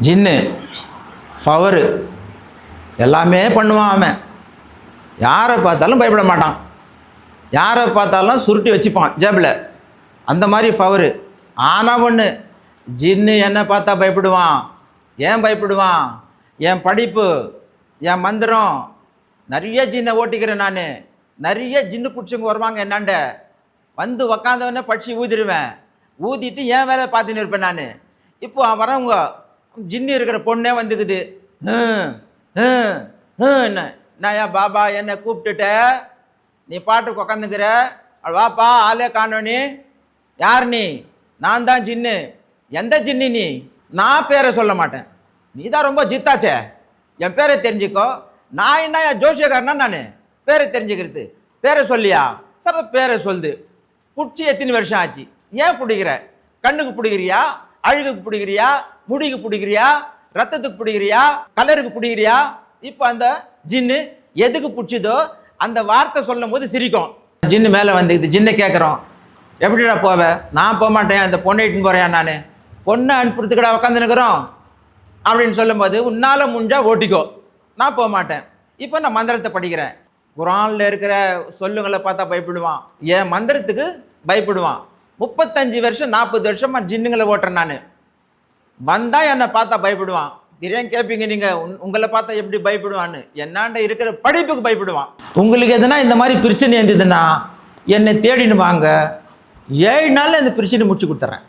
ஜின்னு power எல்லாமே பண்ணுவான் அவன். யாரை பார்த்தாலும் பயப்பட மாட்டான், யாரை பார்த்தாலும் சுருட்டி வச்சுப்பான் ஜேபில். அந்த மாதிரி ஃபவரு. ஆனால் ஒன்று, ஜின்னு என்னை பார்த்தா பயப்படுவான். ஏன் பயப்படுவான்? என் படிப்பு, என் மந்திரம். நிறைய ஜின்னை ஓட்டிக்கிறேன் நான். நிறைய ஜின்னு பிடிச்சவங்க வருவாங்க என்னாண்ட, வந்து உக்காந்தவொடனே படிச்சு ஊதிடுவேன். ஊதிட்டு என் வேலை பார்த்துன்னு இருப்பேன் நான். இப்போ வரவங்க ஜின்னு இருக்கிற பொண்ணே வந்துக்குது. நான் ஏன் பாபா என்னை கூப்பிட்டுட்ட, நீ பாட்டுக்கு உக்காந்துக்கிற, வாப்பா ஆளே காணோனி. யார் நீ? நான் தான் ஜின்னு. எந்த ஜின்னு நீ? நான் பேரை சொல்ல மாட்டேன், நீ தான் ரொம்ப ஜித்தாச்சே, என் பேரை தெரிஞ்சுக்கோ. நான் என்ன என் ஜோசியக்காரனா நான் பேரை தெரிஞ்சுக்கிறது? பேரை சொல்லியா? சார் பேரை சொல்லுது. பிடிச்சி எத்தனை வருஷம் ஆச்சு? ஏன் பிடிக்கிற? கண்ணுக்கு பிடிக்கிறியா, அழுகுக்கு பிடிக்கிறியா, முடிக்கு பிடிக்கிறியா, ரத்தத்துக்கு பிடிக்கிறியா, கலருக்கு பிடிக்கிறியா? இப்போ அந்த ஜின்னு எதுக்கு பிடிச்சதோ அந்த வார்த்தை சொல்லும் போது சிரிக்கும். ஜின்னு மேலே வந்துக்குது. ஜின்னை கேட்குறோம், எப்படிடா போவேன்? நான் போக மாட்டேன், அந்த பொண்ணை இட்டுன்னு போகிறேன். நான் பொண்ணை அனுப்புறதுக்கடா உக்காந்துனுக்குறோம் அப்படின்னு சொல்லும்போது, உன்னால் முடிஞ்சா ஓட்டிக்கோ, நான் போக மாட்டேன். இப்போ நான் மந்திரத்தை படிக்கிறேன். குரானில் இருக்கிற சொல்லுங்களை பார்த்தா பயப்படுவான், என் மந்திரத்துக்கு பயப்படுவான். 35 வருஷம் 40 வருஷமாக ஜின்னுங்களை ஓட்டுறேன் நான். வந்தால் என்னை பார்த்தா பயப்படுவான். திடீர்னு கேட்பீங்க நீங்கள், உங்களை பார்த்தா எப்படி பயப்படுவான்னு? என்னாண்ட இருக்கிற படிப்புக்கு பயப்படுவான். உங்களுக்கு எதுனா இந்த மாதிரி பிரச்சனை இருந்ததுன்னா என்னை தேடின்னு வாங்க, 7 நாளில் இந்த பிரச்சனை முடிச்சு கொடுத்துட்றேன்.